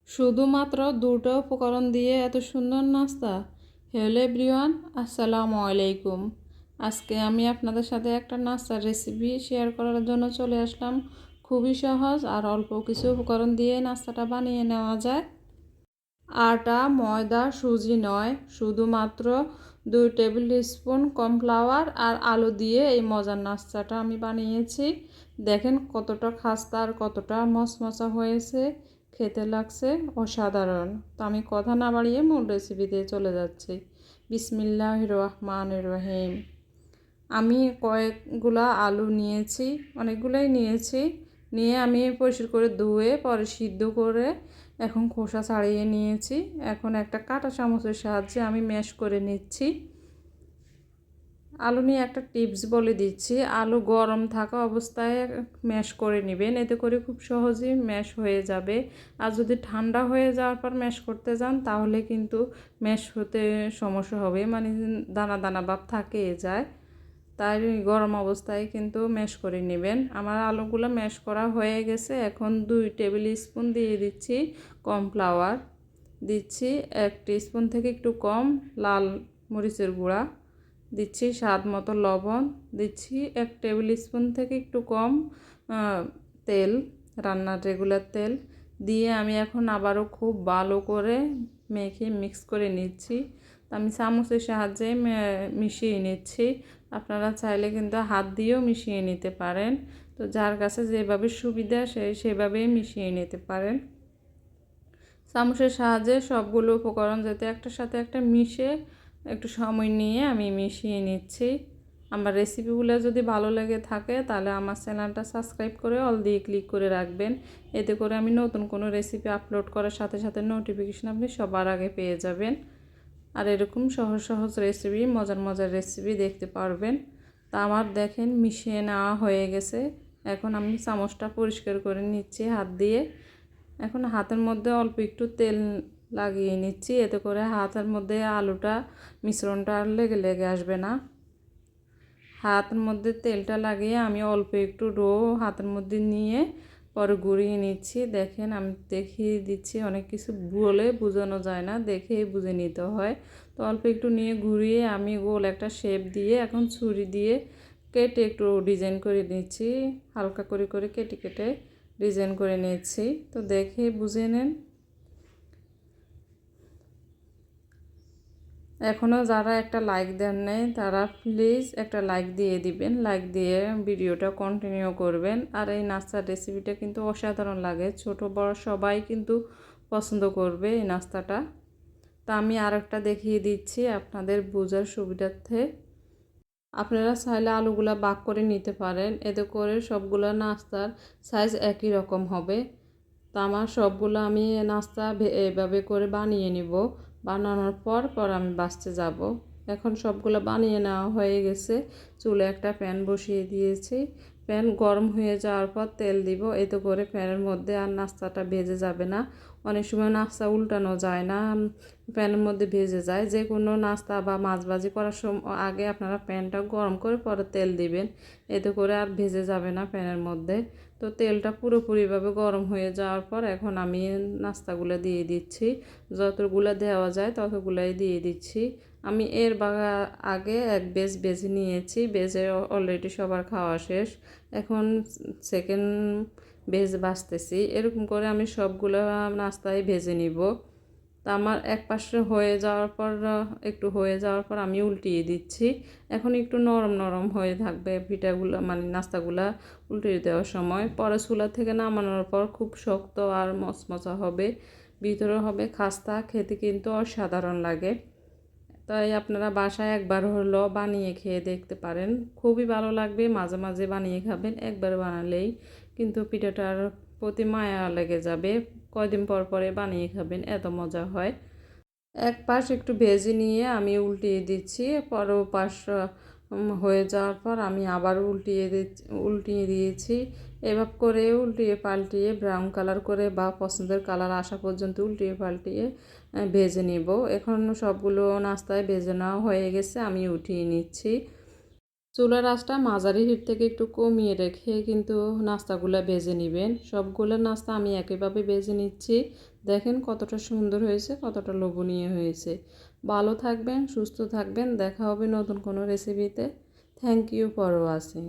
শুধুমাত্র দুটো উপকরণ দিয়ে এত সুন্দর নাস্তা। হ্যালো এভরিওয়ান, আসসালামু আলাইকুম। আজকে আমি আপনাদের সাথে একটা নাস্তার রেসিপি শেয়ার করার জন্য চলে আসলাম। খুবই সহজ আর অল্প কিছু উপকরণ দিয়ে নাস্তাটা বানিয়ে নেওয়া যায়। আটা, ময়দা, সুজি নয়, শুধুমাত্র 2 টেবিল স্পুন কর্নফ্লাওয়ার আর আলু দিয়ে এই মজার নাস্তাটা আমি বানিয়েছি। দেখেন কতটা খাস্তা আর কতটা মচমচা হয়েছে, খেতে লাগছে অসাধারণ। তো আমি কথা না বাড়িয়ে মূল রেসিপিতে চলে যাচ্ছি। বিসমিল্লাহির রহমানির রহিম। আমি কয়েকগুলা আলু নিয়েছি, অনেকগুলোই নিয়েছি। নিয়ে আমি পরিষ্কার করে ধুয়ে পরে সিদ্ধ করে এখন খোসা ছাড়িয়ে নিয়েছি। এখন একটা কাঁটা চামচের সাহায্যে আমি ম্যাশ করে নিচ্ছি। আলু নিয়ে একটা টিপস বলে দিচ্ছি, আলু গরম থাকা অবস্থায় ম্যাশ করে নেবেন, এতে করে খুব সহজেই ম্যাশ হয়ে যাবে। আর যদি ঠান্ডা হয়ে যাওয়ার পর ম্যাশ করতে যান তাহলে কিন্তু ম্যাশ হতে সমস্যা হবে, মানে দানা দানা ভাব থেকে যায়। তাই গরম অবস্থায় কিন্তু ম্যাশ করে নেবেন। আমার আলুগুলো ম্যাশ করা হয়ে গেছে। এখন 2 টেবিল স্পুন দিয়ে দিচ্ছি কর্নফ্লাওয়ার, দিচ্ছি 1 টিস্পুন থেকে একটু কম লাল মরিচের গুঁড়া, দিচ্ছি স্বাদ মতো লবণ, দিচ্ছি 1 টেবিল স্পুন থেকে একটু কম তেল, রান্নার রেগুলার তেল দিয়ে আমি এখন আবারও খুব ভালো করে মেখে মিক্স করে নিচ্ছি। আমি চামচের সাহায্যে মিশিয়ে নিচ্ছি। আপনারা চাইলে কিন্তু হাত দিয়েও মিশিয়ে নিতে পারেন। তো যার কাছে যেভাবে সুবিধা সেভাবেই মিশিয়ে নিতে পারেন। চামচের সাহায্যে সবগুলো উপকরণ যাতে একটার সাথে একটা মিশে একটু সময় নিয়ে আমি মিশিয়ে নিচ্ছি। আমার রেসিপিগুলো যদি ভালো লেগে থাকে তাহলে আমার চ্যানেলটা সাবস্ক্রাইব করে অল দিয়ে ক্লিক করে রাখবেন। এতে করে আমি নতুন কোনো রেসিপি আপলোড করার সাথে সাথে নোটিফিকেশন আপনি সবার আগে পেয়ে যাবেন। আর এরকম সহজ সহজ রেসিপি, মজার মজার রেসিপি দেখতে পারবেন। তা আমার দেখেন মিশিয়ে নেওয়া হয়ে গেছে। এখন আমি চামচটা পরিষ্কার করে নিচ্ছি হাত দিয়ে। এখন হাতের মধ্যে অল্প একটু তেল লাগিয়ে নিচ্ছি, এতে করে হাতের মধ্যে আলুটা মিশ্রণটা আর লেগে লেগে আসবে না। হাতের মধ্যে তেলটা লাগিয়ে আমি অল্প একটু ডো হাতের মধ্যে নিয়ে পরে গুঁড়িয়ে নিচ্ছি। দেখেন আমি দেখিয়ে দিচ্ছি, অনেক কিছু বলে বোঝানো যায় না, দেখেই বুঝে নিতে হয়। তো অল্প একটু নিয়ে ঘুরিয়ে আমি গোল একটা শেপ দিয়ে এখন ছুরি দিয়ে কেটে একটু ডিজাইন করে নিচ্ছি। হালকা করে করে কেটে কেটে ডিজাইন করে নিচ্ছি। তো দেখে বুঝে নেন। এখনও যারা একটা লাইক দেন নাই তারা প্লিজ একটা লাইক দিয়ে দিবেন, লাইক দিয়ে ভিডিওটা কন্টিনিউ করবেন। আর এই নাস্তার রেসিপিটা কিন্তু অসাধারণ লাগে, ছোট বড় সবাই কিন্তু পছন্দ করবে এই নাস্তাটা। তা আমি আরেকটা দেখিয়ে দিচ্ছি আপনাদের বোঝার সুবিধার্থে। আপনারা চাইলে আলুগুলা ভাগ করে নিতে পারেন, এতে করে সবগুলা নাস্তার সাইজ একই রকম হবে। তা আমার সবগুলো আমি নাস্তা এভাবে করে বানিয়ে নিব। বানানোর পর আমি বাছতে যাব। এখন সবগুলো বানিয়ে নেওয়া হয়ে গেছে। চুলে একটা প্যান বসিয়ে দিয়েছি। প্যান গরম হয়ে যাওয়ার পর তেল দিব, এতে করে প্যানের মধ্যে আর নাস্তাটা ভেজে যাবে না। অনেক সময় নাস্তা উল্টানো যায় না, প্যানের মধ্যে ভেজে যায়। যে কোনো নাস্তা বা মাছ ভাজি করার সময় আগে আপনারা প্যানটা গরম করে পরে তেল দিবেন, এতে করে আর ভেজে যাবে না প্যানের মধ্যে। তো তেলটা পুরোপুরিভাবে গরম হয়ে যাওয়ার পর এখন আমি নাস্তাগুলো দিয়ে দিচ্ছি। যতগুলো দেওয়া যায় ততগুলাই দিয়ে দিচ্ছি। আমি এর আগে এক বেজ বেজে নিয়েছি, বেজে অলরেডি সবার খাওয়া শেষ। এখন সেকেন্ড বেজ বাছতেছি। এরকম করে আমি সবগুলো নাস্তায় ভেজে নিব। তা আমার এক পাশে হয়ে যাওয়ার পর একটু হয়ে যাওয়ার পর আমি উল্টিয়ে দিচ্ছি। এখন একটু নরম নরম হয়ে থাকবে পিঠাগুলো, মানে নাস্তাগুলা উল্টিয়ে দেওয়ার সময়। পরে চুলা থেকে নামানোর পর খুব শক্ত আর মচমচা হবে, ভিতরে হবে খাস্তা, খেতে কিন্তু অসাধারণ লাগে। তাই আপনারা বাসায় একবার হলো বানিয়ে খেয়ে দেখতে পারেন, খুবই ভালো লাগবে। মাঝে মাঝে বানিয়ে খাবেন, একবার বানালেই কিন্তু পিঠাটার প্রতি মায়া লেগে যাবে। কয়দিন পর পরে বানিয়ে খাবেন, এত মজা হয়। এক পাশ একটু ভেজে নিয়ে আমি উল্টিয়ে দিচ্ছি, পরের পাশ হয়ে যাওয়ার পর আমি আবার উল্টিয়ে দিয়েছি। এভাবে করে উল্টিয়ে পাল্টিয়ে ব্রাউন কালার করে বা পছন্দের কালার আসা পর্যন্ত উল্টিয়ে পাল্টিয়ে ভেজে নিব। এখন সবগুলো নাস্তায় ভেজে নেওয়া হয়ে গেছে, আমি উঠিয়ে নিচ্ছি। চুলার আঁচটা মাঝারি হিট থেকে একটু কমিয়ে রেখে কিন্তু নাস্তাগুলো ভেজে নেবেন। সবগুলো নাস্তা আমি একইভাবে ভেজে নিচ্ছি। দেখেন কতটা সুন্দর হয়েছে, কতটা লোভনীয় হয়েছে। ভালো থাকবেন, সুস্থ থাকবেন, দেখা হবে নতুন কোনো রেসিপিতে। Thank you for watching.